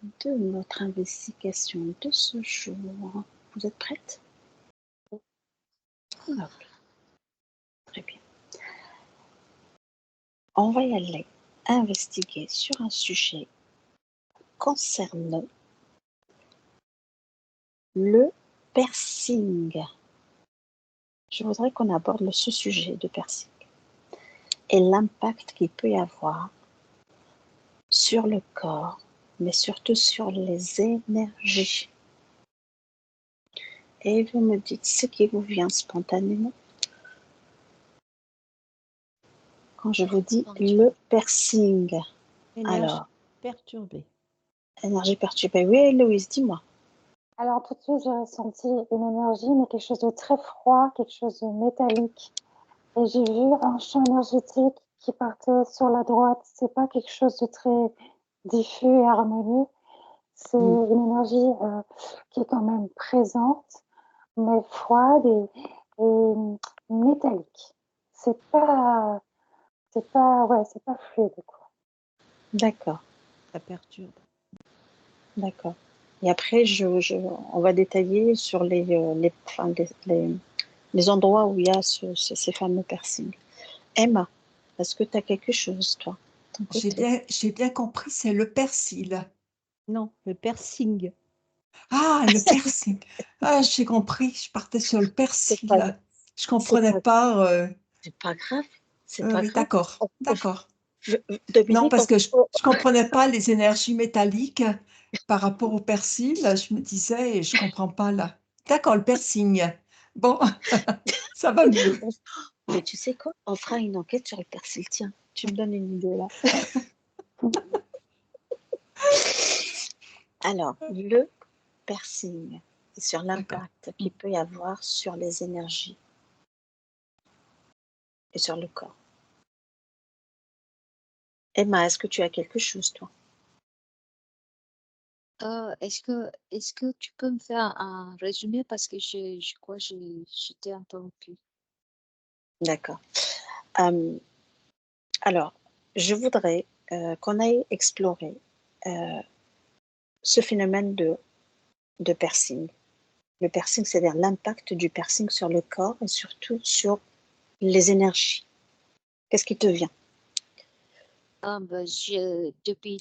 de notre investigation de ce jour. Vous êtes prête? Ok. Très bien. On va y aller investiguer sur un sujet concernant le piercing. Je voudrais qu'on aborde ce sujet de piercing et l'impact qu'il peut y avoir sur le corps, mais surtout sur les énergies. Et vous me dites ce qui vous vient spontanément quand je vous dis le piercing. Énergie Alors, perturbée. énergie perturbée. Oui, Louise, dis-moi. Alors tout de suite, j'ai ressenti une énergie, mais quelque chose de très froid, quelque chose de métallique. Et j'ai vu un champ énergétique qui partait sur la droite. C'est pas quelque chose de très diffus et harmonieux. C'est une énergie qui est quand même présente, mais froide et métallique. C'est pas fluide, quoi. D'accord. Ça perturbe. D'accord. Et après, on va détailler sur les endroits où il y a ces fameux piercings. Emma, est-ce que tu as quelque chose, toi, de ton côté? J'ai bien compris, c'est le persil. Non, le piercing. Ah, le persil. Ah, j'ai compris, je partais sur le persil. Je comprenais pas. C'est pas grave. C'est pas Oui, grave. d'accord. Dominique, Non, parce que je comprenais pas les énergies métalliques par rapport au persil. Je me disais, je comprends pas là. D'accord, le piercing. Bon, ça va mieux. mais tu sais quoi? On fera une enquête sur le persil. Tiens, tu me donnes une idée là. Alors, le piercing, sur l'impact qu'il peut y avoir sur les énergies et sur le corps. Emma, est-ce que tu as quelque chose, toi? Est-ce que tu peux me faire un résumé parce que je crois que j'étais interrompue. D'accord. Alors, je voudrais qu'on aille explorer ce phénomène de piercing. Le piercing, c'est-à-dire l'impact du piercing sur le corps et surtout sur les énergies. Qu'est-ce qui te vient? Depuis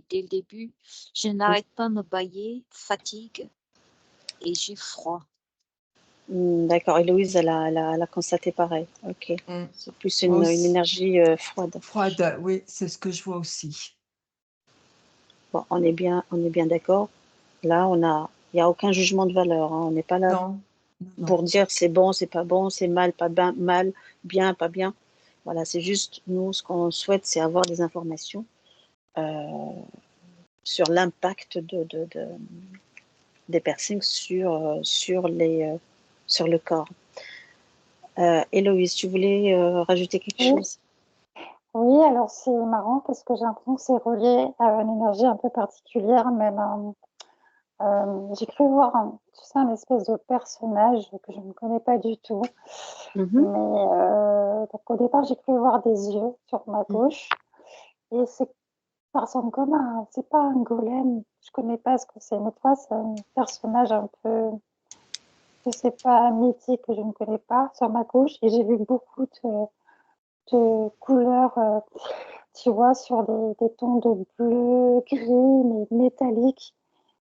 dès le début, je n'arrête pas de me bailler, fatigue et j'ai froid. D'accord. Et Louise, elle a constaté pareil. Ok. C'est plus une énergie froide. Froide, oui, c'est ce que je vois aussi. Bon, on est bien d'accord. Là, il n'y a aucun jugement de valeur. Hein. On n'est pas là pour dire c'est bon, c'est pas bon, c'est mal, pas bien, mal, bien, pas bien. Voilà, c'est juste nous, ce qu'on souhaite, c'est avoir des informations sur l'impact des piercings sur le corps. Héloïse, tu voulais rajouter quelque chose? Oui, alors c'est marrant parce que j'ai l'impression que c'est relié à une énergie un peu particulière, même j'ai cru voir un espèce de personnage que je ne connais pas du tout. Mais donc au départ, j'ai cru voir des yeux sur ma gauche et ça ressemble comme c'est pas un golem, je connais pas ce que c'est, mais toi, c'est un personnage un peu, je sais pas, mythique que je ne connais pas sur ma gauche et j'ai vu beaucoup de couleurs, tu vois, sur des tons de bleu, gris, mais métalliques.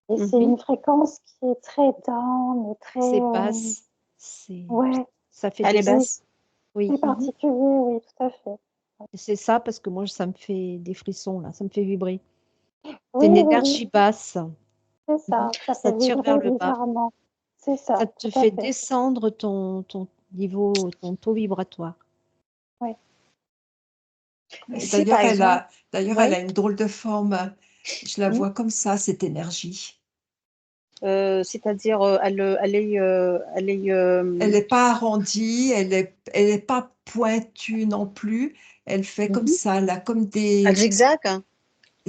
Et c'est une fréquence qui est très down, très... C'est basse. Ouais. Ça fait Elle est basse. Oui. C'est particulier, oui, tout à fait. C'est ça, parce que moi, ça me fait des frissons, là. Ça me fait vibrer. Oui, C'est une oui, énergie basse. c'est ça. Ça Ça fait tire vers vibrer le bas. bizarrement. C'est ça, Ça te tout à fait fait. descendre ton niveau, ton taux vibratoire. Oui. D'ailleurs, elle Ouais. a une drôle de forme. Je la vois comme ça, cette énergie. C'est-à-dire, elle est. Elle n'est pas arrondie, elle est pas pointue non plus. Elle fait comme ça, là, Elle zigzag, hein?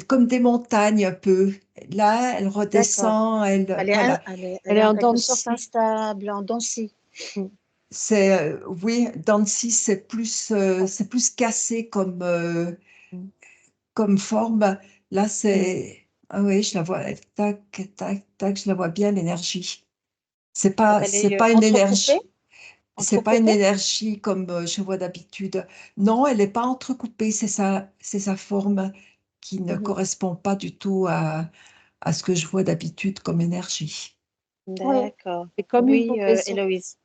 comme des montagnes un peu. Là, elle redescend, Elle est en en dents quelque de sorte scie. instable, en dents de scie. C'est oui, dans le scie, c'est plus cassé comme forme. Là, c'est Ah oui, je la vois, tac, tac, tac, je la vois bien, l'énergie. Donc elle C'est est pas une entrecoupée, énergie, c'est pas une entrecoupée. énergie comme je vois d'habitude. Non, elle n'est pas entrecoupée, c'est sa forme qui ne Mhm. correspond pas du tout à ce que je vois d'habitude comme énergie. Oui. D'accord. C'est comme une Oui, mauvaise. Héloïse.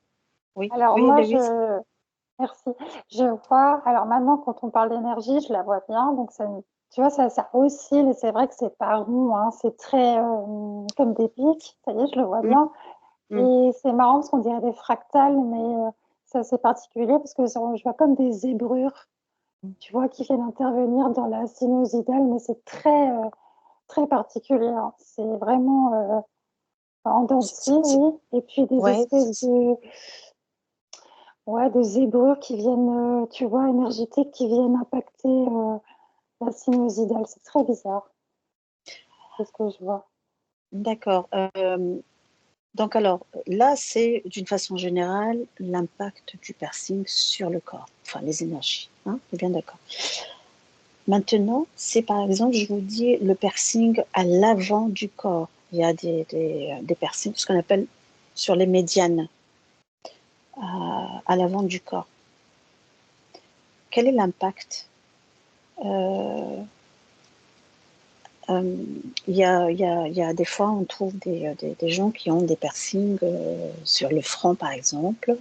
Oui, Alors oui, moi, Héloïse. merci. Je vois, alors maintenant, quand on parle d'énergie, je la vois bien. Donc, tu vois, ça oscille. Et c'est vrai que c'est pas rond, hein, c'est très comme des pics. Ça y est, je le vois Mm, bien. mm. Et c'est marrant parce qu'on dirait des fractales, mais c'est assez particulier parce que je vois comme des zébrures, tu vois, qui viennent intervenir dans la sinusoïdale, mais c'est très particulier, hein. C'est vraiment en dents de scie, oui. Et puis des Ouais, espèces de zébrures qui viennent, tu vois, énergétiques, qui viennent impacter la sinusoïdale. C'est très bizarre. C'est ce que je vois. d'accord. Donc alors, là, c'est d'une façon générale l'impact du piercing sur le corps, enfin les énergies. Hein, on est bien d'accord. Maintenant, c'est par exemple, je vous dis, le piercing à l'avant du corps. Il y a des piercings, ce qu'on appelle sur les médianes, à l'avant du corps. Quel est l'impact euh, il y a des fois, on trouve des gens qui ont des piercings sur le front, par exemple,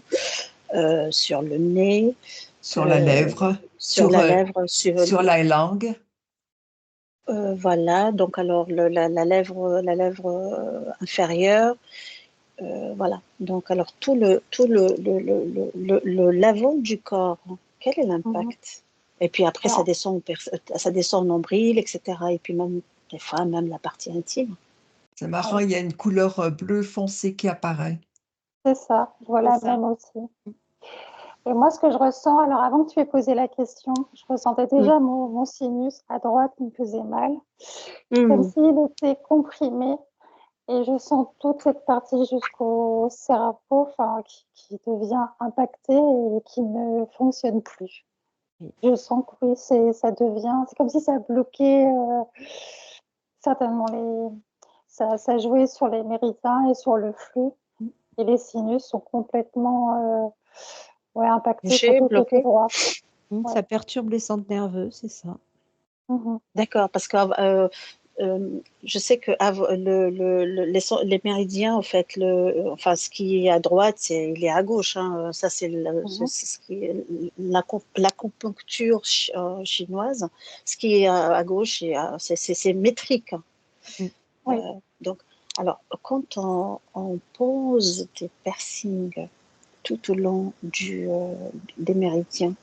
sur le nez, Sur la euh, lèvre, sur la lèvre, sur la langue, voilà. Donc alors la lèvre inférieure, voilà. Donc alors tout l'avant du corps, hein. Quel est Mhm. l'impact? Et puis après Alors, ça descend au nombril, etc. Et puis même des fois même la partie intime. c'est marrant, oui, il y a une couleur bleu foncé qui apparaît. c'est ça. Je vois C'est la ça. même aussi. Et moi, ce que je ressens, alors avant que tu aies posé la question, je ressentais Mm. déjà mon sinus à droite qui me faisait mal, comme Mm. s'il était comprimé. Et je sens toute cette partie jusqu'au cerveau, enfin, qui devient impactée et qui ne fonctionne plus. Je sens que oui, ça devient, c'est comme si ça bloquait certainement ça jouait sur les méridiens et sur le flux. Et les sinus sont complètement ouais, impactés, Touché, surtout côté bloqué. droit. Ouais. Ça perturbe les centres nerveux, c'est ça. Mhm. D'accord, parce que je sais que les méridiens, en fait, enfin, ce qui est à droite, il est à gauche. Hein. Ça, Mhm. c'est ce qui est l'acupuncture chinoise. Ce qui est à gauche, c'est métrique. Hein. Mm. Oui. Donc, alors, quand on pose des piercings tout au long des méridiens,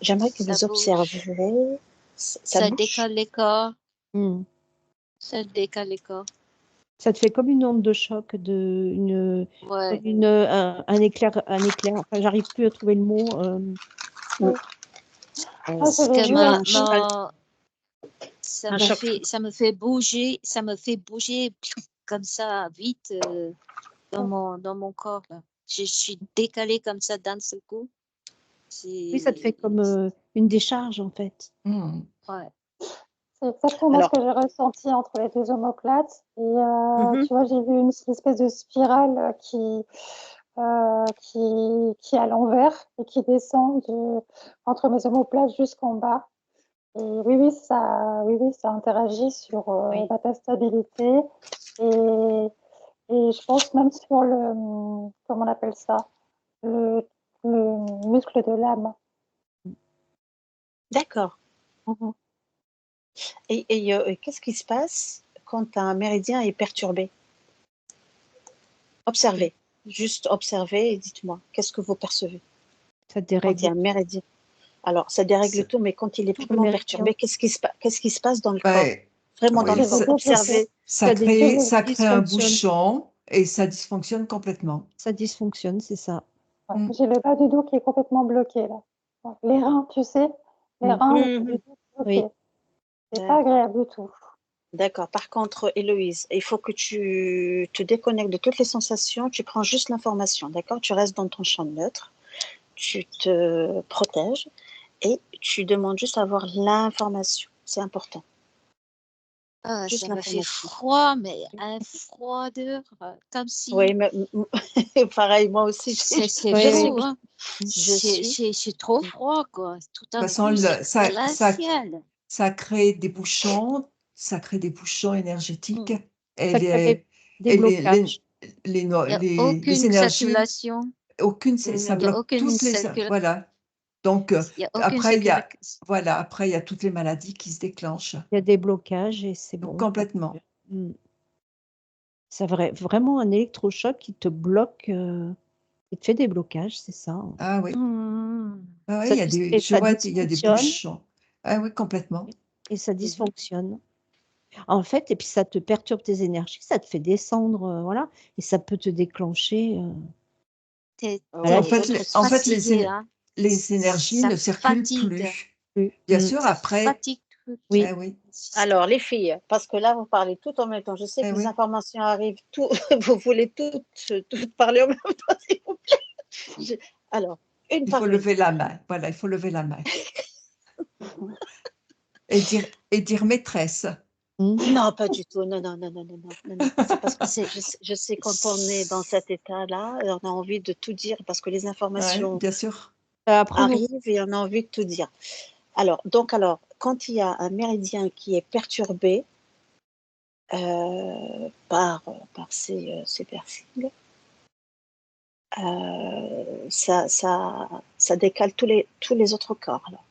j'aimerais que Ça vous bouge. observiez, ça Ça bouge. décale les corps. Mm. Ça décale les corps. Ça te fait comme une onde de choc, Ouais. comme un éclair, un éclair. Enfin, j'arrive plus à trouver le mot. Mm. Oui. Ah, je Parce l'ai que vu aussi. Un choc. ça me fait bouger comme ça vite dans mon corps là. Je suis décalée comme ça d'un seul coup. Oui, ça te fait comme une décharge en fait. Hmm. Ouais. C'est exactement ce Alors, que j'ai ressenti entre les deux omoplates. Et mhm, tu vois, j'ai vu une espèce de spirale qui est à l'envers et qui descend entre mes omoplates jusqu'en bas. Et oui, ça interagit sur oui, ta stabilité et, et je pense même sur comment on appelle ça, le, le muscle de l'âme. d'accord. Mhm. Et qu'est-ce qui se passe quand un méridien est perturbé? Observez, juste observez et dites-moi, qu'est-ce que vous percevez Ça quand il y a dérègle un méridien? Alors, ça dérègle C'est- tout, mais quand il est tout le vraiment méridien. perturbé, qu'est-ce qui se passe dans le corps? Ben, Vraiment dans oui, le C'est corps. débloqué. Observez. ça crée un Dysfonctionne. bouchon et ça dysfonctionne complètement. Ça dysfonctionne, c'est ça. Ouais. Hmm. J'ai le bas du dos qui est complètement bloqué là. Ouais. Les reins, tu sais, les Mm. reins, le bas du Mhm, dos Oui. bloqué. C'est pas d'accord. agréable du tout. D'accord. Par contre, Héloïse, il faut que tu te déconnectes de toutes les sensations, tu prends juste l'information, d'accord? Tu restes dans ton champ neutre, tu te protèges et tu demandes juste à avoir l'information. C'est important. Ah, juste ça me fait l'information. froid, mais un froideur, comme si Oui, mais pareil, moi aussi, c'est Oui, je oui. suis, fou, hein. je suis. C'est trop froid, quoi. Tout De à toute façon, coup, c'est ça glacial. crée des bouchons, ça crée des bouchons énergétiques. Mm. Et Ça crée des et blocages. les, Il n'y a les aucune énergies, circulation. ça Il n'y a bloque aucune toutes les, circulation. voilà. Donc, Il y a aucune après, circulation. voilà, après, il y a toutes les maladies qui se déclenchent. Il y a des blocages et c'est Donc, bon. complètement. Mm. C'est vraiment un électrochoc qui te bloque, qui te fait des blocages, c'est ça. Ah oui. Mm. Ah oui, Ça il y a des, et je ça vois, il y a des dysfonctionne bouchons. Ah oui, complètement. et ça Mhm. dysfonctionne. En fait, et puis ça te perturbe tes énergies, ça te fait descendre, voilà, et ça peut te déclencher. T'es Oui, En Maladie fait, d'autres en fait, fatigué, hein. les énergies Ça ne circulent fatigue. plus. plus. Bien sûr, Ça après, fatigue tout. Oui, ah oui, Alors, les filles, parce que là, vous parlez tout en même temps. Je sais ah que les oui, informations arrivent, tout, vous voulez toutes parler en même temps, s'il vous plaît. Alors, une il par faut une. lever la main. Voilà, il faut lever la main et dire maîtresse. Non, pas du tout. Non, non, non, non, non, non, non, non. C'est parce que C'est je sais quand on est dans cet état-là, on a envie de tout dire parce que les Ouais, informations bien sûr. après, arrivent et on a envie de tout dire. Alors, quand il y a un méridien qui est perturbé par ces persils, ça décale tous les autres corps. Alors.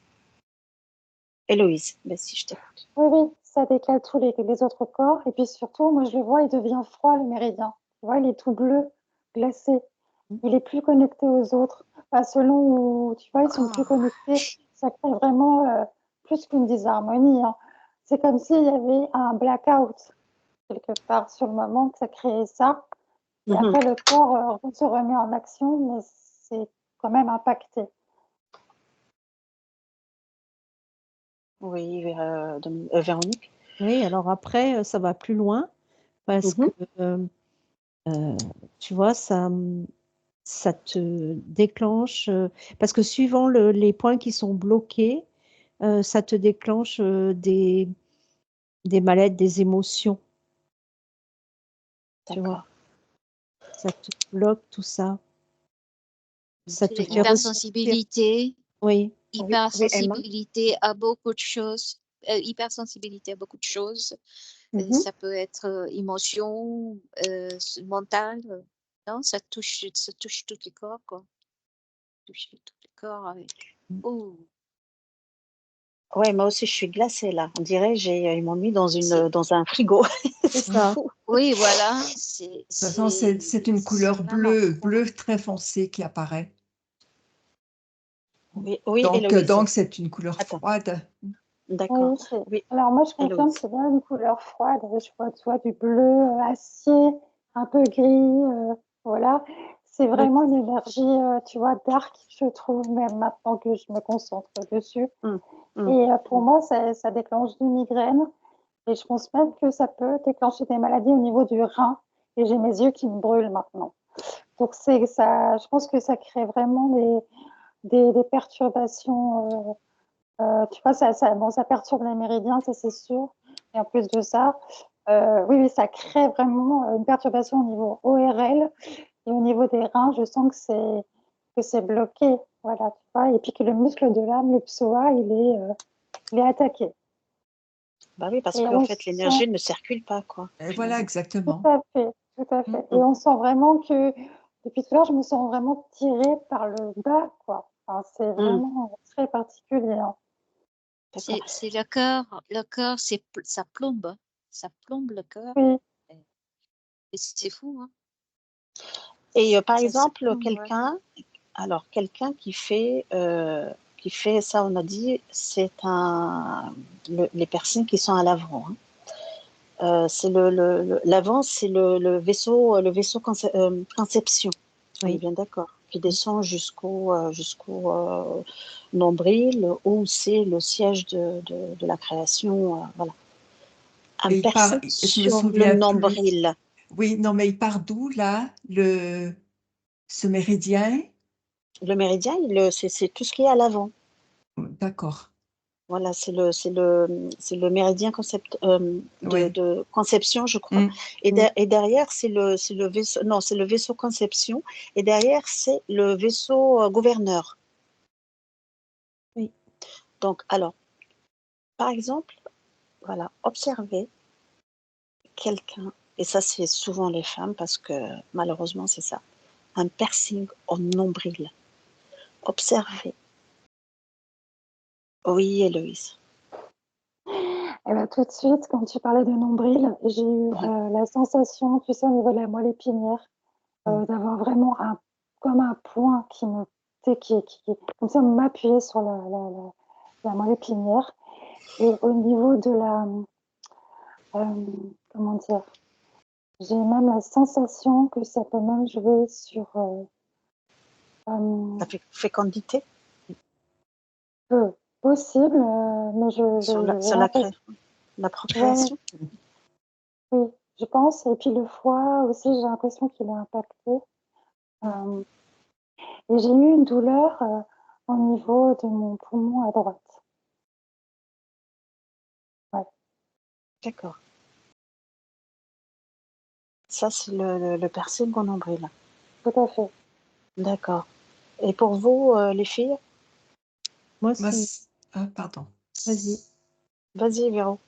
Héloïse, ben, si je t'écoute. Oui, oui, ça décale tous les autres corps. Et puis surtout, moi, je le vois, il devient froid, le méridien. Tu vois, il est tout bleu, glacé. Il est plus connecté aux autres. Enfin, selon où, tu vois, ils sont plus connectés. Ça crée vraiment plus qu'une disharmonie, hein. C'est comme s'il y avait un blackout quelque part sur le moment que ça créait ça. Et Mhm. après, le corps se remet en action, mais c'est quand même impacté. Oui, Véronique. oui, alors après, ça va plus loin parce que, Mhm. tu vois, ça te déclenche, parce que suivant les points qui sont bloqués, ça te déclenche des maladies, des émotions, tu vois. D'accord. Ça te bloque tout ça. Ça te fait ressentir. Hypersensibilité, Oui, Oui, oui, Emma. hypersensibilité à beaucoup de choses. Hypersensibilité à beaucoup de choses. Mhm. Ça peut être émotion, mental. Non, ça touche tous les corps, quoi. Touche tous les corps avec. Oh, Ouais, moi aussi, je suis glacée là. On dirait ils m'ont mis c'est- dans un frigo. c'est C'est ça. fou. oui, voilà. De toute façon, c'est une couleur vraiment froid. bleu très foncé qui apparaît. Oui, oui, Héloïse. Donc c'est une couleur Attends, froide. d'accord. Oui, Oui, alors moi je confirme, Héloïse. c'est bien une couleur froide. Je vois, tu vois, du bleu acier, un peu gris, voilà. C'est Mhm. vraiment une énergie, tu vois, dark, je trouve, même maintenant que je me concentre dessus. Mhm. Mhm. Et pour moi, ça déclenche des migraines. Et je pense même que ça peut déclencher des maladies au niveau du rein. Et j'ai mes yeux qui me brûlent maintenant. Donc c'est ça, je pense que ça crée vraiment des perturbations. Tu vois, bon, ça perturbe les méridiens, ça c'est sûr. Et en plus de ça, oui, oui, ça crée vraiment une perturbation au niveau ORL et au niveau des reins. Je sens que c'est bloqué, voilà, tu vois. Et puis que le muscle de l'âme, le psoas, il est attaqué. Bah oui, parce Et qu'en on fait, sent, l'énergie ne circule pas, quoi, Et voilà, finalement. tout exactement. à fait, tout à fait. Et Mhm. on sent vraiment que depuis tout à l'heure, je me sens vraiment tirée par le bas, quoi. Enfin, c'est Mhm. vraiment très particulier, hein. D'accord. C'est le cœur. Le cœur, ça plombe. Ça plombe le cœur. Oui, Et c'est fou, hein. Et par Ça exemple, plombe, ouais. quelqu'un qui fait ça, on a dit, les personnes qui sont à l'avant. Hein. C'est l'avant, c'est le vaisseau conception. On est Oui. bien d'accord. Qui descend jusqu'au nombril, où c'est le siège de la création. Voilà. Une Et personne je me sur le souviens plus. nombril. Oui, non, mais il part d'où là, ce méridien? Le méridien, c'est tout ce qui est à l'avant. D'accord. Voilà, c'est le méridien Oui. de conception, je crois. Mm. Et derrière, c'est le vaisseau, non, c'est le vaisseau conception. Et derrière, c'est le vaisseau gouverneur. Oui. Donc, alors, par exemple, voilà, observez quelqu'un, et ça, c'est souvent les femmes, parce que malheureusement, c'est ça, un piercing au nombril. Observez. Oui, Héloïse. Eh ben, tout de suite, quand tu parlais de nombril, j'ai eu Ouais. la sensation, tu sais, au niveau de la moelle épinière, d'avoir vraiment comme un point qui me, tu sais, comme ça, m'appuyer sur la moelle épinière. Et au niveau de comment dire, j'ai même la sensation que ça peut même jouer sur La fécondité peu possible, mais j'ai sur l'impression. la Ouais, procréation. oui, je pense. Et puis le foie aussi, j'ai l'impression qu'il est impacté. Et j'ai eu une douleur au niveau de mon poumon à droite. Ouais. D'accord. Ça, c'est le piercing au nombril. Tout à fait. D'accord. Et pour vous, les filles? Moi, Moi, pardon. vas-y. Vas-y, Véro.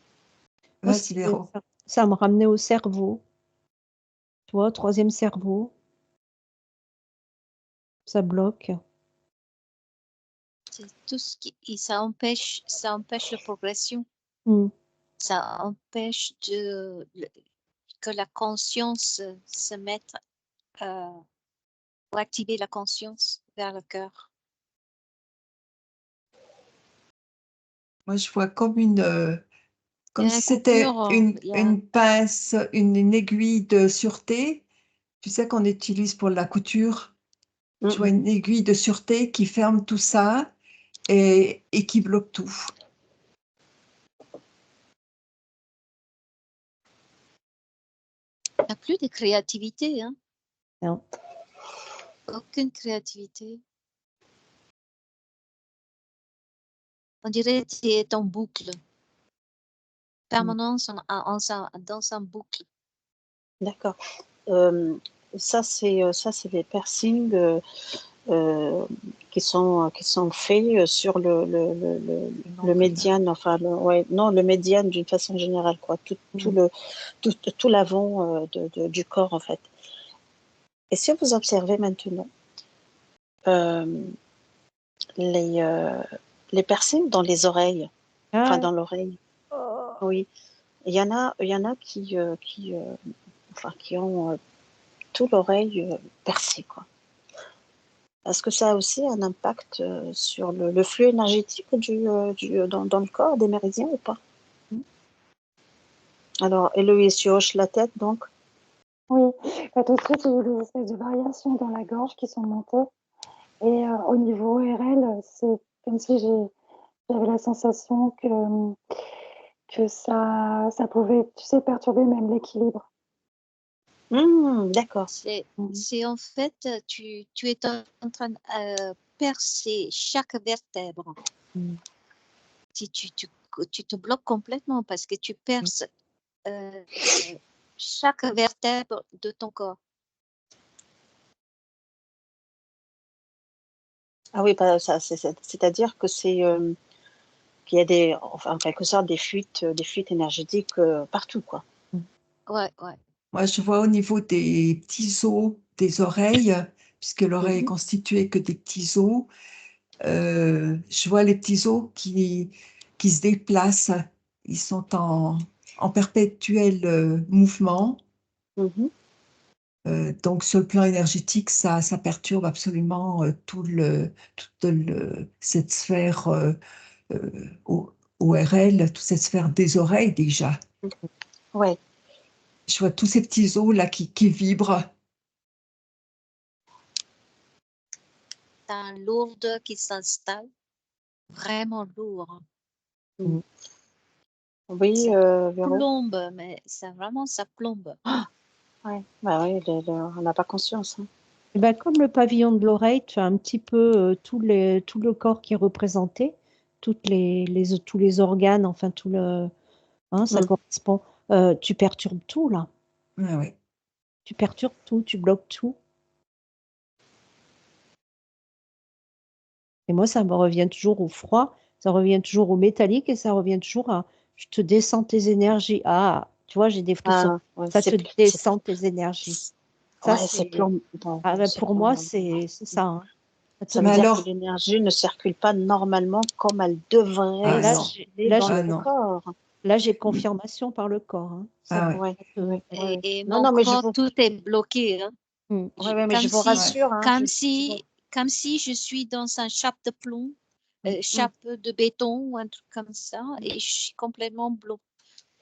Moi, Vas-y, Véro. ça me ramenait au cerveau. Tu vois, troisième cerveau. Ça bloque. C'est tout ce qui, ça empêche la progression. Mm. Ça empêche que la conscience se mette, pour activer la conscience vers le cœur. Moi, je vois comme comme Il y a si une c'était coupure, une pince, une aiguille de sûreté, tu sais, qu'on utilise pour la couture. Je vois une aiguille de sûreté qui ferme tout ça et qui bloque tout. il n'y a plus de créativité, hein? Non. Aucune créativité. On dirait que tu es en boucle. Permanence dans un boucle. D'accord. Ça, c'est les piercings qui sont faits sur le médiane, enfin, non, le médiane d'une façon générale, quoi. Tout l'avant du corps, en fait. Et si vous observez maintenant euh, les piercings dans les oreilles, enfin, dans l'oreille, oui, il y en a qui ont tout l'oreille percée, quoi. Est-ce que ça a aussi un impact sur le flux énergétique dans le corps des méridiens ou pas? Alors, Héloïse, tu hoches la tête, donc? Oui, bah, tout de suite, j'ai eu des espèces de variations dans la gorge qui sont montées. Et au niveau ORL, c'est comme si j'avais la sensation que ça pouvait, tu sais, perturber même l'équilibre. D'accord. C'est en fait, tu es en train de percer chaque vertèbre. Si tu te bloques complètement parce que tu perces chaque vertèbre de ton corps. Ah oui, c'est-à-dire que qu'il y a en quelque sorte des fuites énergétiques partout, quoi. Ouais. Moi, je vois au niveau des petits os des oreilles, puisque l'oreille est constituée que des petits os, je vois les petits os qui se déplacent. Ils sont en perpétuel mouvement. Donc, sur le plan énergétique, ça perturbe absolument cette sphère ORL, toute cette sphère des oreilles déjà. Ouais. Je vois tous ces petits os là qui vibrent. T'as un lourde qui s'installe, vraiment lourd. Oui, Ça Véro. plombe, mais ça plombe. Ouais. Bah oui, on n'a pas conscience. Hein. Et ben, comme le pavillon de l'oreille, tu as un petit peu tout le corps qui est représenté, tous les organes, enfin ça correspond. Tu perturbes tout là. Ah ouais. Tu perturbes tout, tu bloques tout. Et moi, ça me revient toujours au froid, ça revient toujours au métallique et ça revient toujours à je te descends tes énergies. Ah, tu vois, j'ai des frissons. Ouais, Ça te descend tes énergies. Ça, ouais, c'est pour moi, c'est ça. Hein. Ça veut dire que l'énergie ne circule pas normalement comme elle devrait circuler dans le corps. Là, j'ai confirmation par le corps. Hein. Ça, Et mon corps, tout est bloqué. Hein. Mais je vous rassure. Hein, comme si je suis dans un chape de plomb, chape de béton ou un truc comme ça, et je suis complètement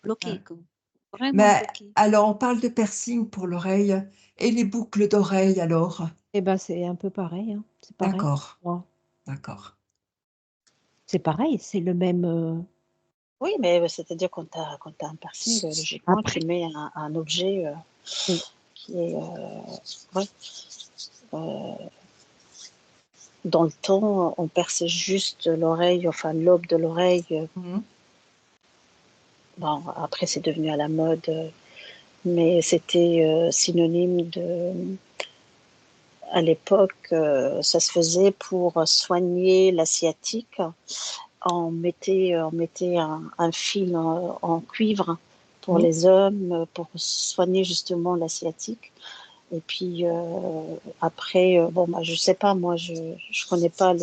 bloquée. Vraiment bloquée. Alors, on parle de piercing pour l'oreille. Et les boucles d'oreilles, alors? Eh ben, c'est un peu pareil. Hein. C'est pareil. D'accord. Ouais. D'accord. C'est pareil, c'est le même... Oui, mais c'est-à-dire quand tu as un piercing, logiquement, tu mets un objet qui est... dans le temps, on perçait juste l'oreille, enfin l'aube de l'oreille. Bon, après, c'est devenu à la mode, mais c'était synonyme de... À l'époque, ça se faisait pour soigner la sciatique. On mettait un fil en cuivre pour les hommes, pour soigner justement la sciatique. Et puis après, je ne sais pas, moi, je ne connais pas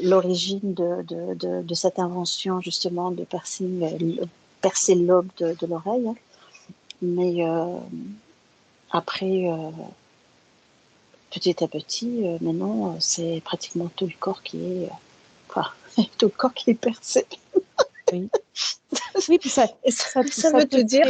l'origine de cette invention justement de percer l'aube de l'oreille. Mais après, petit à petit, maintenant, c'est pratiquement tout le corps qui est... tout le corps qui est percé. Oui, puis ça veut te dire...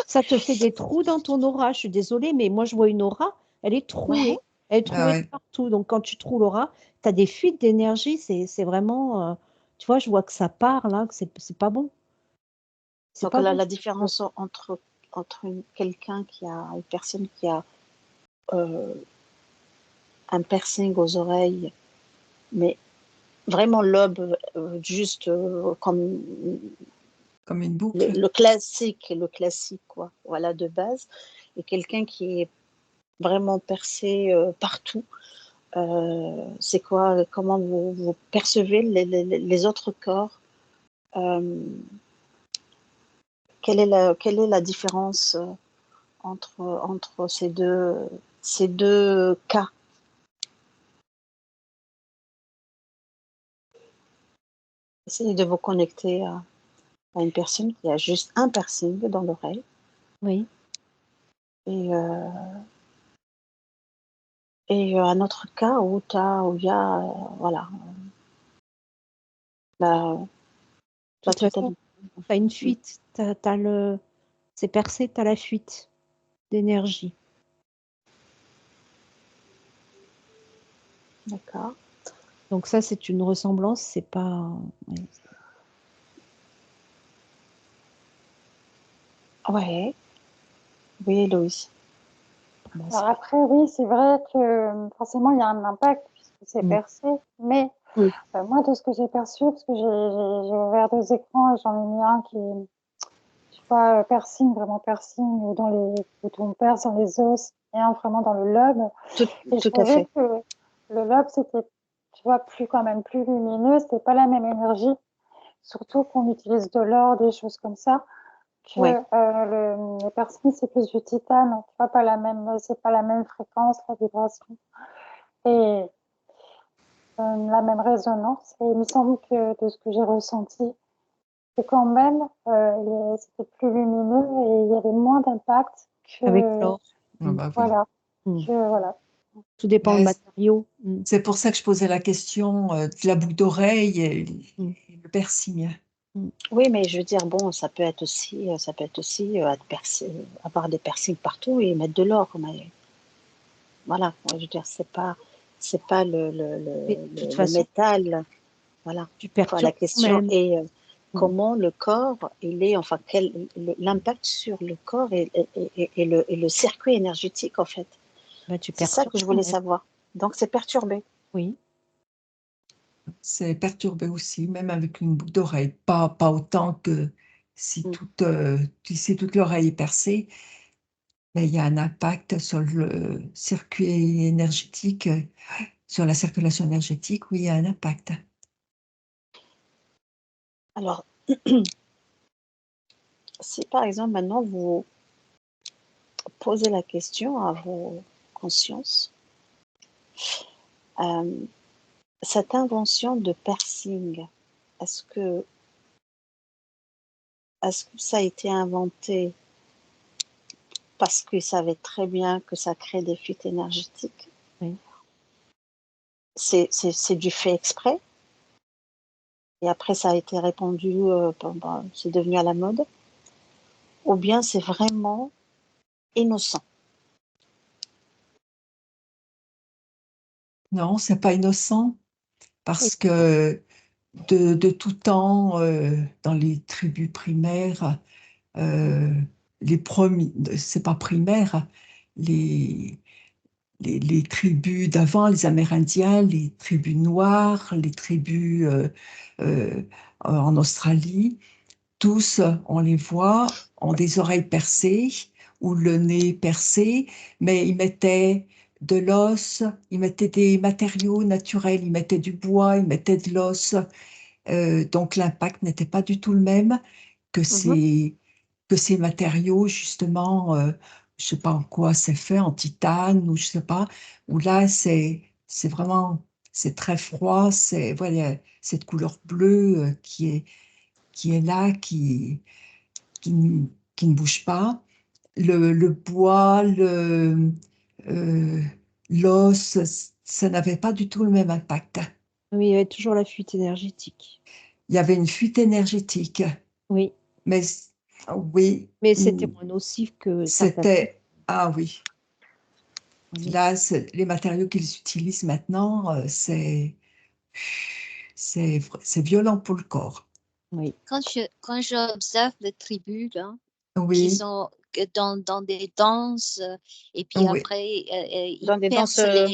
Ça te fait des trous dans ton aura. Je suis désolée, mais moi, je vois une aura, elle est trouée. Ouais. Elle est trouée partout. Donc, quand tu troues l'aura, tu as des fuites d'énergie. C'est vraiment... tu vois, je vois que ça part, là, que c'est pas bon. Donc, pas là, bon. la différence entre quelqu'un une personne qui a un piercing aux oreilles, mais vraiment l'aube, juste comme une boucle. Le classique, quoi, voilà, de base, et quelqu'un qui est vraiment percé partout. C'est quoi, comment vous percevez les autres corps? Quelle est la différence entre ces deux cas? Essayez de vous connecter à une personne qui a juste un piercing dans l'oreille. Oui. Et un autre cas où il y a, voilà, la totalité. Tu as une fuite, c'est percé, tu as la fuite d'énergie. D'accord. Donc ça, c'est une ressemblance, c'est pas... Ouais. Oui, Héloïse. Alors après, oui, c'est vrai que forcément, il y a un impact puisque c'est percé, mais moi, de ce que j'ai perçu, parce que j'ai ouvert 2 écrans et j'en ai mis un qui est, tu vois, piercing, vraiment piercing, où on perce dans les os, et un vraiment dans le lobe. Et je trouvais que le lobe, c'était, tu vois, quand même plus lumineux, c'était pas la même énergie, surtout qu'on utilise de l'or, des choses comme ça. Que les piercings, c'est plus du titane, tu vois, c'est pas la même fréquence, la vibration, et la même résonance. Et il me semble que de ce que j'ai ressenti, c'est quand même, c'était plus lumineux et il y avait moins d'impact avec l'or. Voilà. Voilà. Tout dépend du matériau. C'est pour ça que je posais la question de la boucle d'oreille et le piercing. Oui, mais je veux dire, bon, ça peut être aussi avoir des piercings partout et mettre de l'or. Mais voilà, je veux dire, c'est pas le métal. Voilà. La question est comment le corps, enfin, l'impact sur le corps et le circuit énergétique, en fait. C'est ça que je voulais savoir. Donc, c'est perturbé. Oui. c'est perturbé aussi, même avec une boucle d'oreille. Pas autant que si toute l'oreille est percée, mais il y a un impact sur le circuit énergétique, sur la circulation énergétique, oui, il y a un impact. Alors, si par exemple maintenant vous posez la question à vos consciences, cette invention de piercing, est-ce que ça a été inventé parce qu'ils savaient très bien que ça crée des fuites énergétiques? Oui. C'est du fait exprès? Et après, ça a été répandu, c'est devenu à la mode? Ou bien c'est vraiment innocent? Non, c'est pas innocent, parce que de tout temps, dans les tribus primaires, les premiers, c'est pas primaire, les, les tribus d'avant, les Amérindiens, les tribus noires, les tribus en Australie, tous, on les voit, ont des oreilles percées ou le nez percé, mais ils mettaient de l'os, ils mettaient des matériaux naturels, ils mettaient du bois, ils mettaient de l'os. Donc l'impact n'était pas du tout le même que ces matériaux, justement, je sais pas en quoi c'est fait, en titane ou je sais pas, où là c'est vraiment, c'est très froid, c'est voilà, cette couleur bleue qui est là, qui, qui ne bouge pas. Le bois, euh, l'os, ça n'avait pas du tout le même impact. Oui, il y avait toujours la fuite énergétique. Il y avait une fuite énergétique, Oui, mais oui, mais c'était moins nocif que certaines. c'était, ah oui, Oui. là, les matériaux qu'ils utilisent maintenant, c'est violent pour le corps. Oui. Quand j'observe les tribus, là, qui Oui, sont dans des danses, et puis oui, après, ils Dans des danses, percent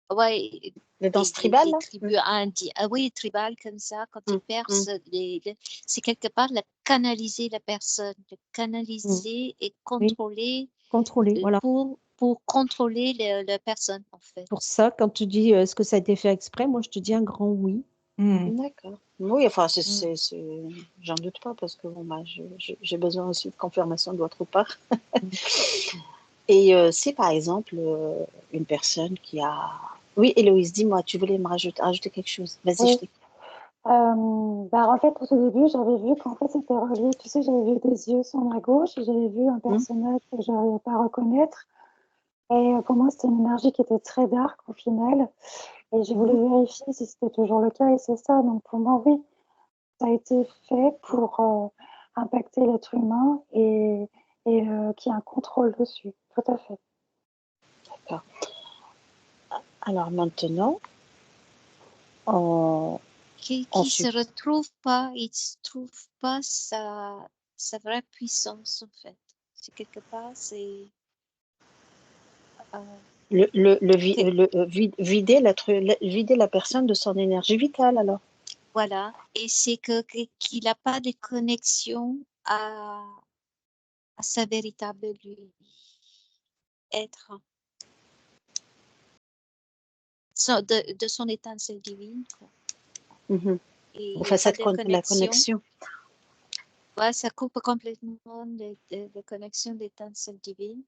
ouais, les danses des tribales, là? tribus indiennes, oui, tribales comme ça, quand ils percent, Mm. c'est quelque part canaliser la personne, de canaliser et contrôler Contrôler, voilà. pour contrôler la personne, en fait. Pour ça, quand tu dis est-ce que ça a été fait exprès, moi je te dis un grand oui. D'accord. Oui, enfin, j'en doute pas parce que bon, j'ai besoin aussi de confirmation de votre part. Et si par exemple, une personne qui a... Oui, Héloïse, dis-moi, tu voulais me rajouter quelque chose. Vas-y, Oui. je t'écoute. En fait, au tout début, j'avais vu qu'en fait, c'était relié. Tu sais, j'avais vu des yeux sur ma gauche et j'avais vu un personnage que je n'arrivais pas à reconnaître. Et pour moi, c'était une énergie qui était très dark au final. Et j'ai voulu vérifier si c'était toujours le cas et c'est ça. Donc pour moi, oui, ça a été fait pour impacter l'être humain et qu'il y ait un contrôle dessus. Tout à fait. D'accord. Alors maintenant, on Qui se retrouve pas, il se trouve pas sa vraie puissance, en fait. C'est quelque part, c'est vider la personne de son énergie vitale, alors. voilà. Et c'est qu'il n'a pas de connexion à sa véritable lui être, de son étincelle divine, quoi. Et il n'y a Enfin, pas de la connexion. connexion. Ouais, ça coupe complètement de connexion d'étincelle divine.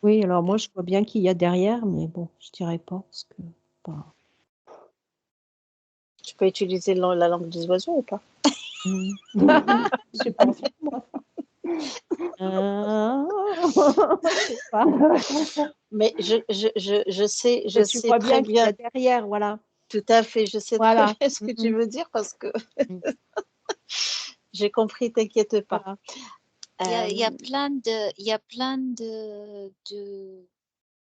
Oui, alors moi je vois bien qu'il y a derrière, mais bon, je dirais pas parce que pas. Tu peux utiliser la langue des oiseaux ou pas? Je sais pas, moi. Je sais pas. Mais je sais Tu vois très bien qu'il y a bien. derrière, voilà. Tout à fait, je sais très Voilà. bien ce que tu veux dire parce que j'ai compris, t'inquiète pas. Voilà. Il y a plein de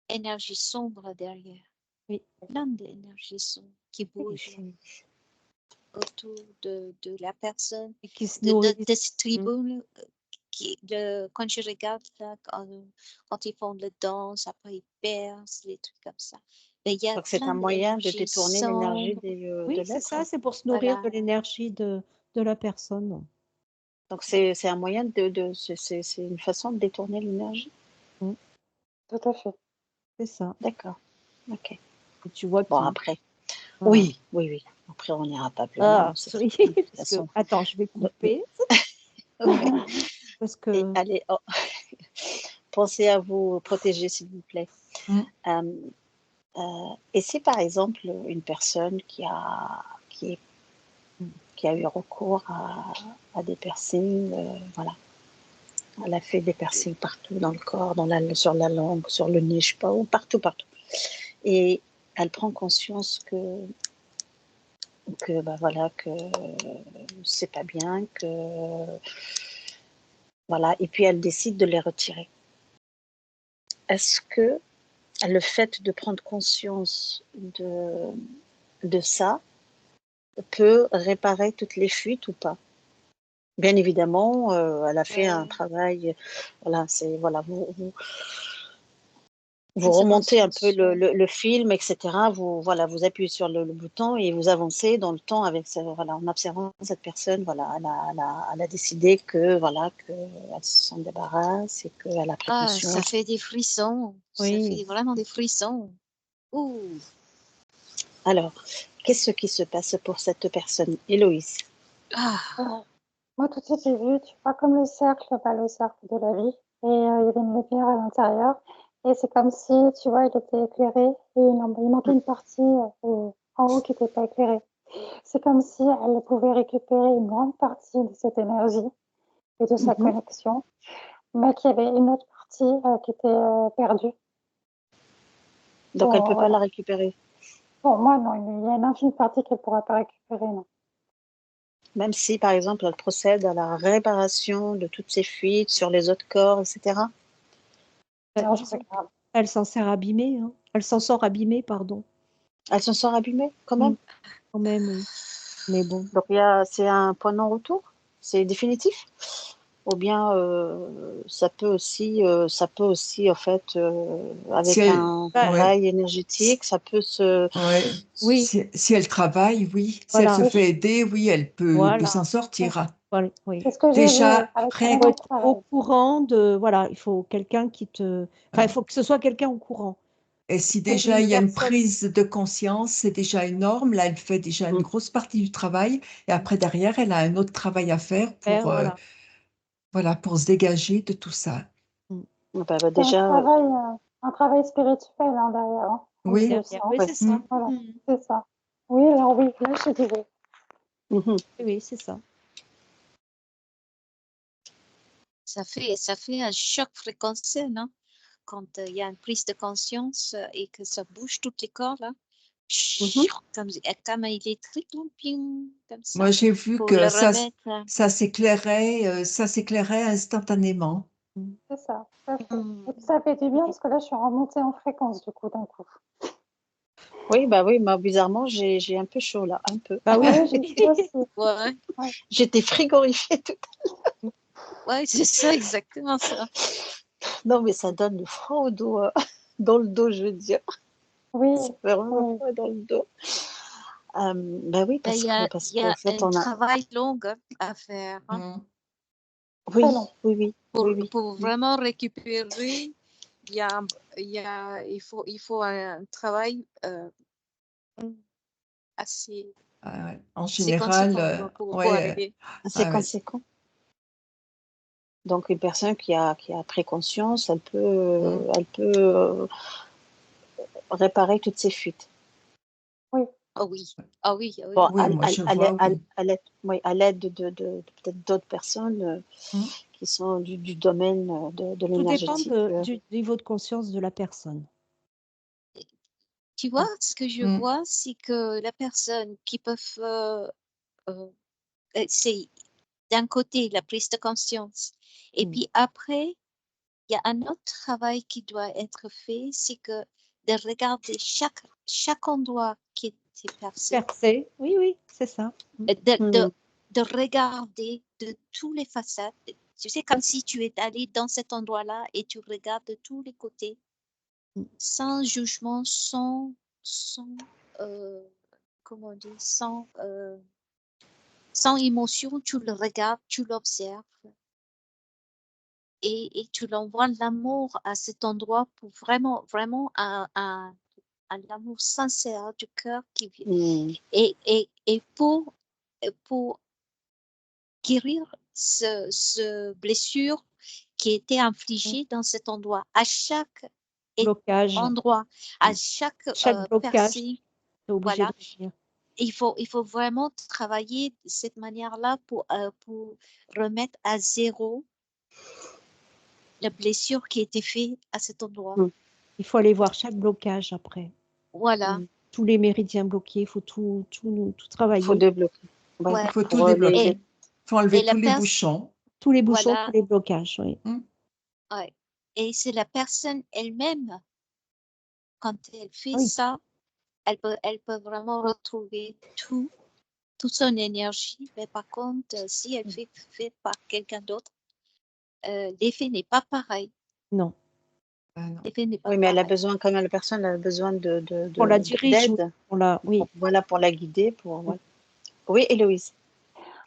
énergie sombre derrière. Oui. Plein d'énergie sombre qui bouge autour de la personne, Et qui se de nourrissent. cette tribu. Quand je regarde là, quand ils font le danse, après ils percent, des trucs comme ça. Mais il y a Donc, c'est plein un moyen de d'énergies détourner l'énergie sombres. Oui, de c'est l'être. ça, c'est pour se nourrir Voilà. de l'énergie de la personne. Donc, c'est un moyen c'est une façon de détourner l'énergie. Tout à fait. C'est ça. D'accord. Ok. Et tu vois Bon, qui. après. Voilà. Oui, oui, oui. Après, on n'ira pas plus loin. Ah, C'est oui, certain, de toute parce que, façon. attends, je vais couper. Ok. Parce Et que, allez, pensez à vous protéger, s'il vous plaît. Mm. Et si, par exemple, une personne qui a eu recours à des piercings, voilà. Elle a fait des piercings partout dans le corps, sur la langue, sur le nez, je sais pas où, partout, partout. Et elle prend conscience que bah voilà, que c'est pas bien, que voilà, et puis elle décide de les retirer. Est-ce que le fait de prendre conscience de ça peut réparer toutes les fuites ou pas? Bien évidemment, elle a fait un travail, voilà, c'est voilà, vous remontez un peu le film, etc. Vous voilà, vous appuyez sur le bouton et vous avancez dans le temps avec voilà, en observant cette personne. Voilà, elle a décidé que voilà, qu'elle s'en débarrasse et qu'elle a pris Ah, ça conscience. fait des frissons. Ça Oui. fait vraiment des frissons. Ouh. Alors, qu'est-ce qui se passe pour cette personne, Héloïse? Ah, Moi, tout de suite, j'ai vu, tu vois, comme le cercle de la vie, et il y avait une lumière à l'intérieur, et c'est comme si, tu vois, il était éclairé, et il manquait une partie en haut qui n'était pas éclairée. C'est comme si elle pouvait récupérer une grande partie de cette énergie et de sa connexion, mais qu'il y avait une autre partie qui était perdue. Donc, elle ne peut pas Voilà. la récupérer. Pour moi, non, il y a une infime partie qu'elle ne pourra pas récupérer, non. Même si, par exemple, elle procède à la réparation de toutes ces fuites sur les autres corps, etc. Non, je disons regarde. elle s'en sert abîmée, hein. Elle s'en sort abîmée, pardon. Elle s'en sort abîmée, quand même. Quand même, oui. Mais bon. Donc, c'est un point de non-retour? C'est définitif? Ou bien ça peut aussi, en fait, avec Si elle, un ouais, travail énergétique, ça peut se... ouais. Oui, Si elle travaille, oui. Si elle voilà. se fait aider, oui, elle peut Voilà. s'en sortir. Voilà, oui. C'est ce que j'ai vu Déjà, avec Il rien faut mon être travail. au courant de. Voilà, il faut quelqu'un qui te. Enfin, il faut que ce soit quelqu'un au courant. Et si Pas déjà une il y a une personne. prise de conscience, c'est déjà énorme. Là, elle fait déjà une grosse partie du travail. Et après, derrière, elle a un autre travail à faire Faire, voilà. voilà, pour se dégager de tout ça. Bah, C'est déjà, un travail spirituel hein, derrière. Hein, Oui. je le Derrière. sens. Oui, ouais. c'est ça. Voilà, c'est ça. Oui, alors oui, là, je dis oui. Mhm. Oui, c'est ça. ça fait un choc fréquentiel, non? Quand il y a une prise de conscience et que ça bouge tous les corps, là. Comme électrique, comme ça. Moi, j'ai vu Pour que le remettre. ça s'éclairait instantanément. C'est ça, tout à fait. Et puis ça fait du bien parce que là, je suis remontée en fréquence du coup, d'un coup. Oui, bah oui, moi, bizarrement, j'ai un peu chaud là, un peu. Bah oui. Oui, j'ai vu aussi. Ouais, J'étais frigorifiée tout. ouais, c'est ça, exactement ça. Non, mais ça donne le froid au dos, dans le dos, je veux dire. Oui, Ça fait vraiment oui. froid dans le dos. Bah oui, Mais parce il y qu'en a fait, un on a... travail long à faire Oui, Très long. oui. pour vraiment récupérer. Il faut un travail assez, En assez général, conséquent pour ouais, arriver. C'est ouais. conséquent. Donc, une personne qui a pris conscience, elle peut réparer toutes ses fuites. Oui, Ah oui, ah oui, ah Bon, oui. Oui, moi je vois, oui. à l'aide de peut-être d'autres personnes qui sont du domaine de Tout dépend l'énergétique. du niveau de conscience de la personne. Tu vois, ce que je vois, c'est que la personne qui peut c'est d'un côté la prise de conscience, et puis après, il y a un autre travail qui doit être fait, c'est que de regarder chaque endroit qui était percé, Percé. Oui, oui, c'est ça. de regarder de tous les façades. Tu sais, comme si tu es allé dans cet endroit-là et tu regardes de tous les côtés, sans jugement, sans comment on dit, sans émotion, tu le regardes, tu l'observes et tu l'envoies l'amour à cet endroit pour vraiment, vraiment un amour sincère du cœur qui vient. Et pour guérir ce blessure qui était infligée dans cet endroit, à chaque blocage, endroit, à chaque blocage, personne, t'es obligé voilà. de revenir. Il faut vraiment travailler de cette manière-là pour remettre à zéro la blessure qui a été faite à cet endroit. Il faut aller voir chaque blocage après. Voilà. Tous les méridiens bloqués, il faut tout travailler. Il faut débloquer. Ouais. Il faut tout débloquer. Il faut enlever Et tous les bouchons. Tous les bouchons, Voilà. tous les blocages, oui. Ouais. Et c'est la personne elle-même, quand elle fait Oui. ça, elle peut vraiment retrouver toute son énergie. Mais par contre, si elle fait par quelqu'un d'autre, l'effet n'est pas pareil. Non. L'effet n'est pas Oui, mais elle a pareil. besoin, quand même, la personne a besoin Pour la dirige, d'aide. oui. Voilà, pour la guider. Oui, Héloïse.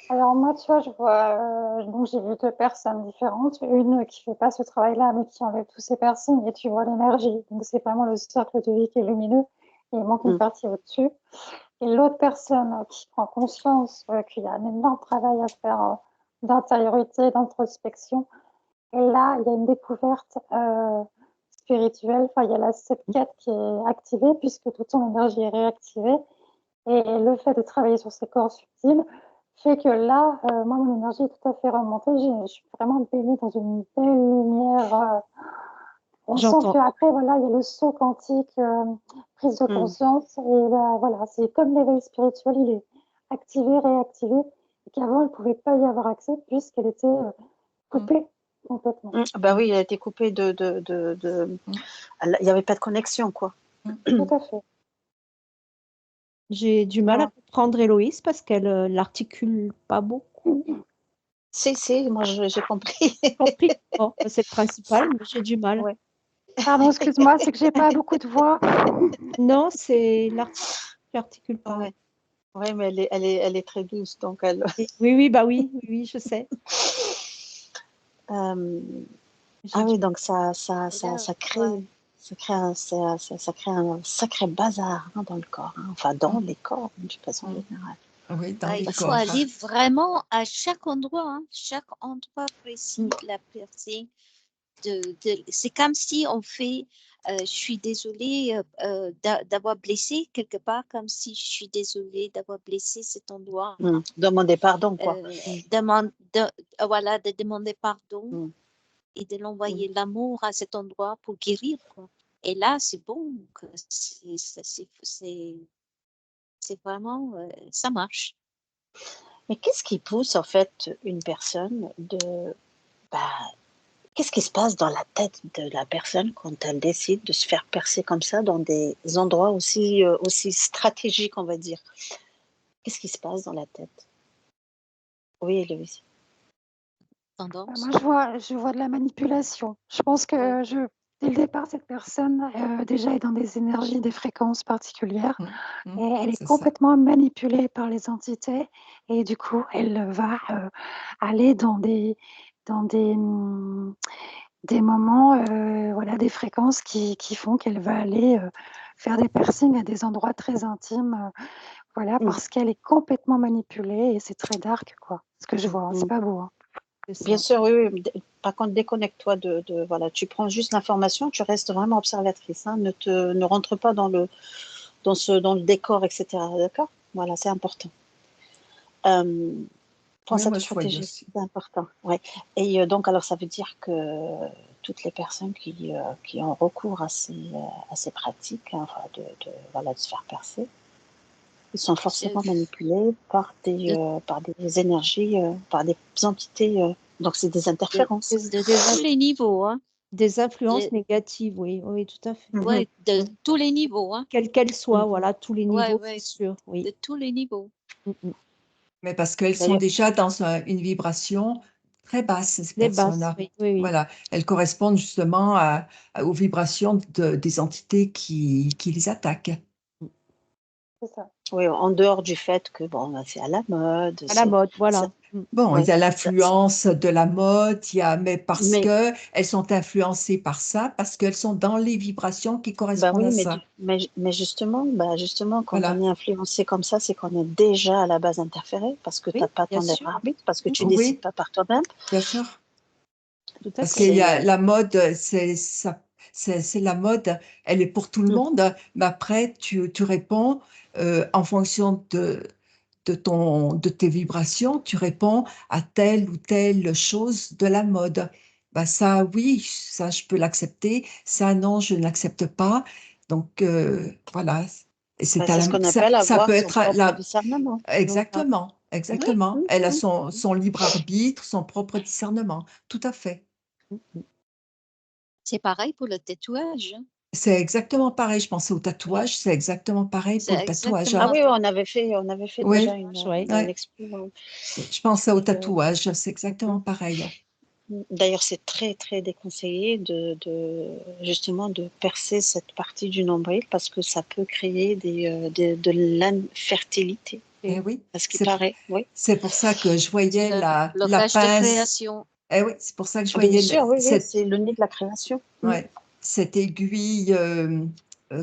Alors moi, tu vois, je vois, donc j'ai vu 2 personnes différentes. Une qui fait pas ce travail-là, mais qui enlève toutes ces personnes, et tu vois l'énergie. Donc c'est vraiment le cercle de vie qui est lumineux, et il manque une partie au-dessus. Et l'autre personne qui prend conscience qu'il y a un énorme travail à faire d'intériorité, d'introspection. Et là, il y a une découverte spirituelle. Enfin, il y a cette quête qui est activée, puisque toute son énergie est réactivée. Et le fait de travailler sur ces corps subtils fait que là, moi, mon énergie est tout à fait remontée. Je suis vraiment baignée dans une belle lumière. On sent qu'après, voilà, il y a le saut quantique, prise de conscience. Et là, voilà, c'est comme l'éveil spirituel, il est activé, réactivé. Et qu'avant, elle ne pouvait pas y avoir accès puisqu'elle était coupée complètement. Bah oui, elle a été coupée il n'y avait pas de connexion, quoi. Tout à fait. J'ai du mal à comprendre Héloïse parce qu'elle l'articule pas beaucoup. Si, moi j'ai compris. Bon, c'est le principal, mais j'ai du mal. Ouais. Pardon, excuse-moi, c'est que j'ai pas beaucoup de voix. Non, c'est l'articule pas. Oui, mais elle est très douce, donc elle. Oui, bah oui, je sais. Ah oui, donc ça crée un sacré bazar dans le corps, enfin dans les corps de façon générale. Oui, dans les Il corps. faut aller vraiment à chaque endroit, chaque endroit précis, la personne. C'est comme si on fait, je suis désolée d'avoir blessé quelque part, comme si je suis désolée d'avoir blessé cet endroit. Demander pardon, quoi. Voilà, de demander pardon et de l'envoyer l'amour à cet endroit pour guérir, quoi. Et là, c'est bon, c'est vraiment, ça marche. Mais qu'est-ce qui pousse en fait une personne qu'est-ce qui se passe dans la tête de la personne quand elle décide de se faire percer comme ça dans des endroits aussi stratégiques, on va dire? Qu'est-ce qui se passe dans la tête? Oui, Héloïse. Moi, je vois de la manipulation. Je pense que dès le départ, cette personne déjà est dans des énergies, des fréquences particulières, et elle est complètement manipulée par les entités, et du coup, elle va aller dans des moments, voilà, des fréquences qui font qu'elle va aller faire des piercings à des endroits très intimes, voilà, parce qu'elle est complètement manipulée, et c'est très dark, quoi. Ce que je vois, c'est pas beau. Bien sûr, oui. Par contre, déconnecte-toi voilà, tu prends juste l'information, tu restes vraiment observatrice, ne rentre pas dans le décor, etc. D'accord? Voilà, c'est important. Pense à te protéger, c'est important. Ouais. Et donc, alors, ça veut dire que toutes les personnes qui ont recours à ces pratiques, de se faire percer, ils sont forcément manipulés par des énergies, par des entités. Donc, c'est des interférences. De tous les niveaux. Des influences négatives, oui, tout à fait. Oui, de tous les niveaux. Quelles qu'elles soient, voilà, tous les niveaux, c'est sûr. Oui. De tous les niveaux. Mais parce qu'elles sont déjà dans une vibration très basse, ces personnes-là. Oui. Voilà, elles correspondent justement aux vibrations des entités qui les attaquent. c'est ça. Oui, en dehors du fait que, bon, c'est à la mode. À la mode, voilà. Bon, il y a Ouais, l'influence de la mode, mais parce mais, que elles sont influencées par ça, parce qu'elles sont dans les vibrations qui bah correspondent oui, à ça. mais justement, quand on Voilà. est influencé comme ça, c'est qu'on est déjà à la base interféré, parce que tu Oui, n'as pas bien ton libre sûr. arbitre, parce que tu décides Oui, pas par toi-même. bien sûr. Tout à Parce fait. qu'il y a C'est, la mode, c'est la mode, elle est pour tout le monde, mais après, tu réponds en fonction de tes vibrations, tu réponds à telle ou telle chose de la mode. Ben ça, oui, ça, je peux l'accepter. Ça, non, je ne l'accepte pas. Donc, voilà. Et bah, c'est ce qu'on appelle ça peut avoir son être propre discernement. Voilà. exactement, Oui, exactement. oui, Elle a oui. son libre arbitre, son propre discernement. Tout à fait. C'est pareil pour le tatouage. C'est exactement pareil. Je pensais au tatouage. C'est exactement pareil pour C'est le tatouage. Ah exactement oui, ça. on avait fait déjà Oui, Oui. une ouais. expo. Je pensais au Et, tatouage. C'est exactement pareil. d'ailleurs, c'est très, très déconseillé justement de percer cette partie du nombril parce que ça peut créer de l'infertilité. Eh oui, À ce qui paraît, oui. c'est pour ça que je C'est voyais le la blocage de pince. création. Eh oui, c'est pour ça que je Bien voyais sûr, oui, oui, c'est le nid de la création. ouais, cette aiguille,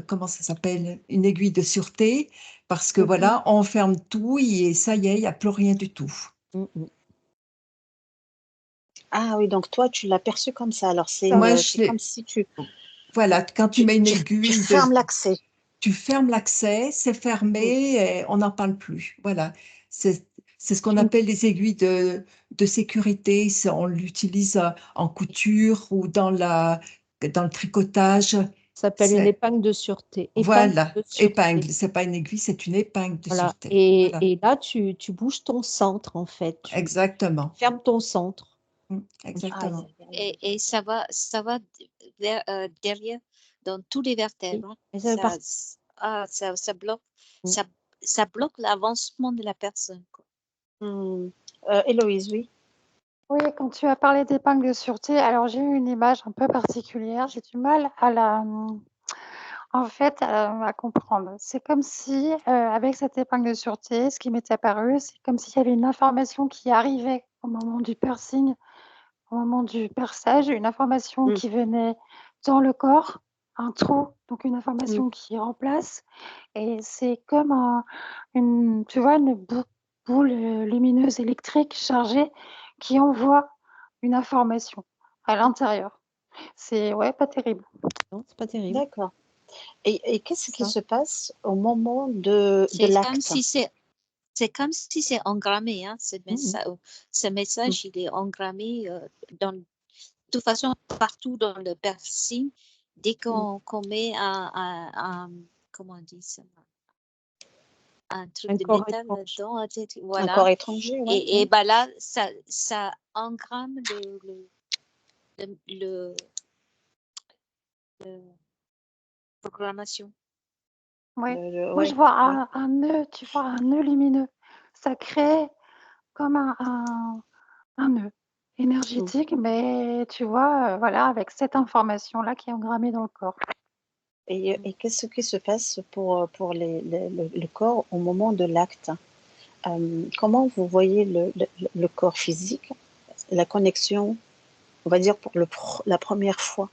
comment ça s'appelle? Une aiguille de sûreté, parce que voilà, on ferme tout et ça y est, il n'y a plus rien du tout. Ah oui, donc toi, tu l'as perçu comme ça. Alors, Moi, c'est comme si voilà, quand tu mets une tu aiguille fermes l'accès. tu fermes l'accès, c'est Mm. fermé, et on n'en parle plus. Voilà. C'est ce qu'on Mm. appelle les aiguilles de sécurité. On l'utilise en couture ou dans le tricotage. Ça s'appelle une C'est, épingle de sûreté. Épingle voilà, de sûreté. épingle. C'est pas une aiguille, c'est une épingle de Voilà. sûreté. Voilà, Et là, tu bouges ton centre, en fait. Tu exactement. fermes ton centre. Aïe, Exactement. aïe, aïe. Et ça va derrière dans tous les vertèbres. Et ça fait partie. Ça bloque, Mm. ça bloque l'avancement de la personne, quoi. Héloïse, oui. Oui, quand tu as parlé d'épingle de sûreté, alors j'ai eu une image un peu particulière. J'ai du mal en fait, à comprendre. C'est comme si, avec cette épingle de sûreté, ce qui m'est apparu, c'est comme s'il y avait une information qui arrivait au moment du piercing, au moment du perçage, une information Mm. qui venait dans le corps, un trou, donc une Mm. information qui remplace. Et c'est comme tu vois, une boule lumineuse électrique chargée qui envoie une information à l'intérieur. C'est ouais, pas terrible. Non, c'est pas terrible. D'accord. Et qu'est-ce qui Ça. se passe au moment de C'est comme l'acte? si c'est comme si c'est engrammé, hein, Mhm. ce message, il est engrammé de toute façon partout dans le piercing. Dès qu'on met comment on dit ça, un truc Un de corps métal étrange. là-dedans, Un voilà. corps étranger, ouais. Et bah là, ça engramme le programmation. Ouais. Moi, je Ouais, vois ouais. un nœud, tu vois, un nœud lumineux. Ça crée comme un nœud énergétique, mais tu vois, voilà, avec cette information-là qui est engrammée dans le corps. Et qu'est-ce qui se passe pour le corps au moment de l'acte? Comment vous voyez le corps physique, la connexion, on va dire pour la première fois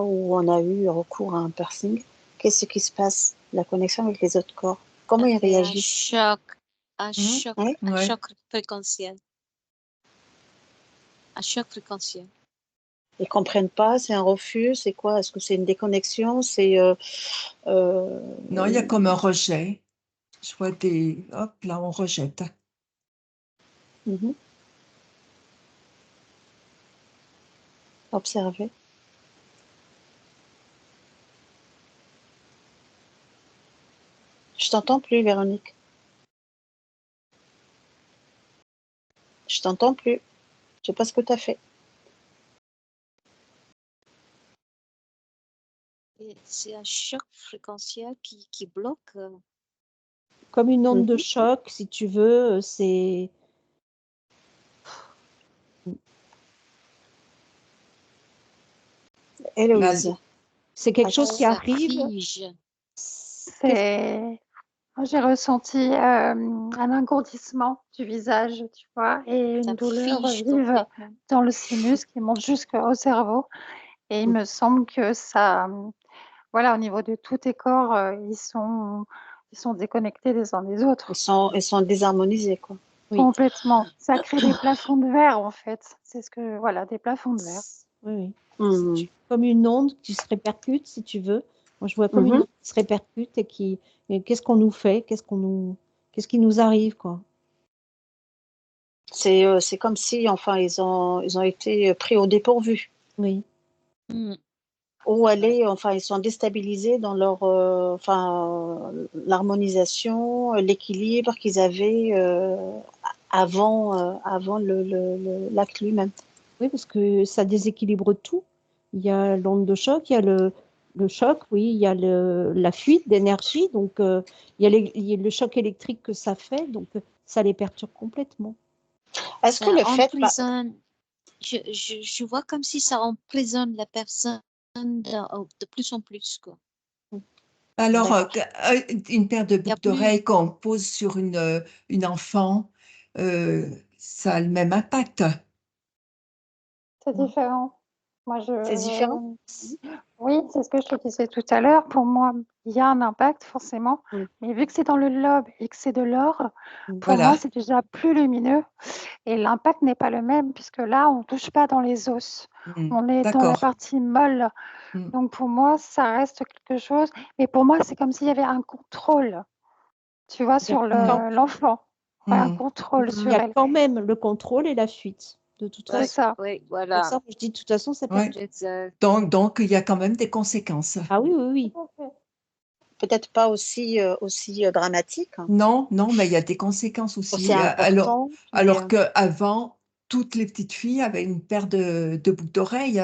où on a eu recours à un piercing, qu'est-ce qui se passe? La connexion avec les autres corps, comment ils C'est réagissent? Ouais. un Ouais. choc fréquentiel. Un choc fréquentiel. Ils comprennent pas, c'est un refus, c'est quoi? Est-ce que c'est une déconnexion? Non, il y a comme un rejet. Je vois hop, là, on rejette. Mhm. Observer. Je t'entends plus, Véronique. Je t'entends plus. Je sais pas ce que tu as fait. C'est un choc fréquentiel qui bloque. Comme une onde de Mhm. choc, si tu veux, c'est. Héloïse. C'est quelque chose qui Ça arrive. fige. C'est J'ai ressenti un engourdissement du visage, tu vois, et Ça une douleur fiche vive complètement. dans le sinus qui monte jusqu'au cerveau. Et il me semble que ça, voilà, au niveau de tous tes corps, ils sont déconnectés les uns des autres. Ils sont désharmonisés, quoi. Oui. Complètement. Ça crée des plafonds de verre, en fait. C'est ce que, voilà, des plafonds de verre. Oui, Mhm. C'est comme une onde qui se répercute, si tu veux. Moi, je vois comme une Mhm. onde qui se répercute et qu'est-ce qu'on nous fait, qu'est-ce qui nous arrive, quoi. C'est comme si, enfin, ils ont été pris au dépourvu. Oui, Mm. Où aller, enfin, ils sont déstabilisés dans leur, enfin, l'harmonisation, l'équilibre qu'ils avaient avant l'acte lui-même. oui, parce que ça déséquilibre tout. Il y a l'onde de choc, il y a le choc, oui, il y a la fuite d'énergie, donc il y a le choc électrique que ça fait, donc ça les perturbe complètement. Est-ce que Ça le fait, emprisonne. Je vois comme si ça emprisonne la personne de plus en plus, quoi. Alors, d'accord. une paire de Il y a boucles plus. d'oreilles qu'on pose sur une enfant, ça a le même impact. C'est différent. Moi, C'est différent? oui, c'est ce que je te disais tout à l'heure. Pour moi, il y a un impact forcément, Mm. mais vu que c'est dans le lobe et que c'est de l'or, pour moi, Voilà. c'est déjà plus lumineux et l'impact n'est pas le même puisque là, on ne touche pas dans les os. On est dans la D'accord. partie molle. Mm. Donc pour moi, ça reste quelque chose. Mais pour moi, c'est comme s'il y avait un contrôle, tu vois, sur Quand- l'enfant. Ouais, un Mm. contrôle il y sur a elle. quand même le contrôle et la fuite, de toute C'est Ouais, façon. ça. ouais, Pour voilà. ça, je dis, de toute façon, ça Ouais. perturbe. Exact. Donc, il y a quand même des conséquences. Ah oui, oui, oui. Peut-être pas aussi, dramatique, hein, Non, non, mais il y a des conséquences aussi aussi. importante, mais Alors qu'avant, toutes les petites filles avaient une paire de boucles d'oreilles.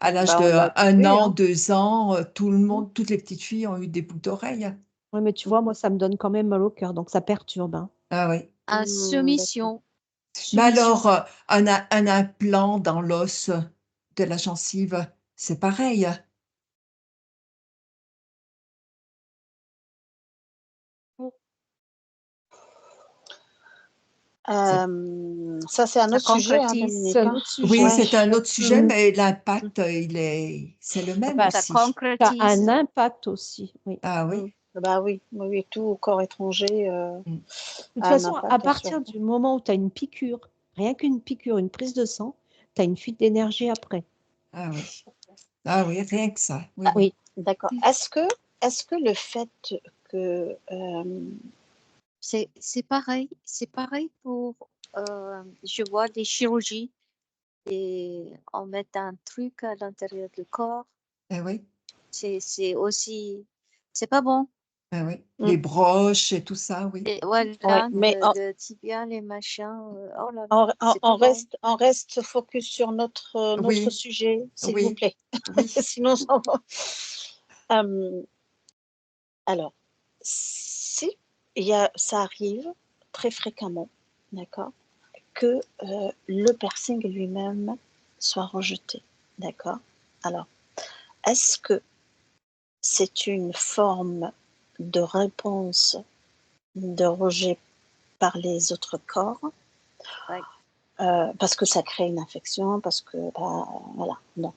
À l'âge bah, de on l'a tous 1 eu, an, hein. 2 ans, tout le Mm. monde, toutes les petites filles ont eu des boucles d'oreilles. Ouais, mais tu vois, moi, ça me donne quand même mal au cœur, donc ça perturbe, hein. Ah oui. Un D'accord. soumission. Mais Soumission. alors, un implant dans l'os de la gencive, c'est pareil. C'est- Ça, c'est un Ça autre sujet, hein, concrétise. C'est Dominique, un hein. autre Oui, sujet. Ouais. c'est un autre sujet, Mhm. mais l'impact, c'est le même Bah, Ça aussi. ça a concrétise. un impact aussi, oui. Ah Mm. oui. Bah oui, oui, oui, tout corps étranger Mm. De toute a un façon, à impact sur. partir du moment où tu as une piqûre, rien qu'une piqûre, une prise de sang, tu as une fuite d'énergie après. Ah oui. Ah oui, rien que ça. Oui, Ah, oui. Oui, d'accord. Est-ce que le fait que C'est pareil. C'est pareil pour, je vois des chirurgies et on met un truc à l'intérieur du corps. Ah oui. C'est aussi, c'est pas bon. Ah oui. mm, Les broches et tout ça, oui. Et ouais, voilà, mais le tibia, les machins, oh là là, c'est pas on bon. on reste focus sur notre Oui, sujet, s'il vous oui, plaît. oui. Sinon, on va. Euh, alors, si ça arrive très fréquemment, d'accord, que le piercing lui-même soit rejeté, d'accord. Alors, est-ce que c'est une forme de réponse de rejet par les autres corps, Ouais. parce que ça crée une infection, parce que, bah, voilà, non.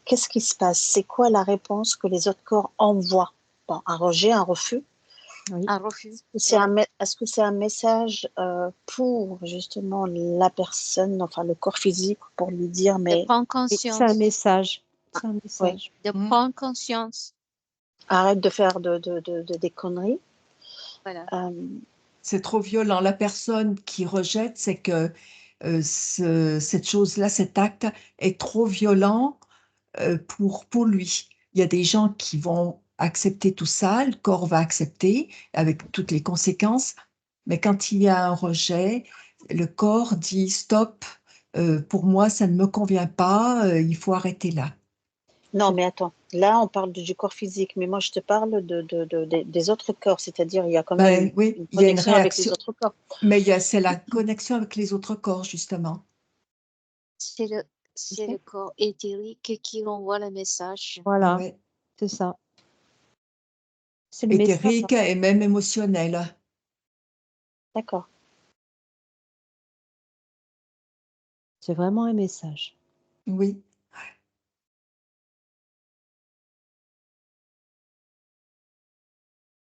Qu'est-ce qui se passe? C'est quoi la réponse que les autres corps envoient? Bon, un rejet, un refus. oui. Un refus. Est-ce que c'est un message pour justement la personne, enfin le corps physique, pour lui dire, De mais prendre Oui, c'est un conscience. message. C'est un oui, message. De Mm. prendre conscience. arrête de faire des conneries. Voilà. C'est trop violent. La personne qui rejette, c'est que cette chose-là, cet acte est trop violent pour lui. Il y a des gens qui vont accepter tout ça, le corps va accepter avec toutes les conséquences, mais quand il y a un rejet, le corps dit stop, pour moi, ça ne me convient pas, il faut arrêter là. Non, mais attends, là on parle du corps physique, mais moi je te parle des autres corps, c'est-à-dire il y a quand même Ben oui, une il y a une connexion avec les réaction, autres corps. mais c'est la connexion avec les autres corps, justement. C'est le, c'est le corps éthérique qui envoie le message. Voilà, Ouais. c'est ça. C'est le message. éthérique et même émotionnel. D'accord. C'est vraiment un message. Oui.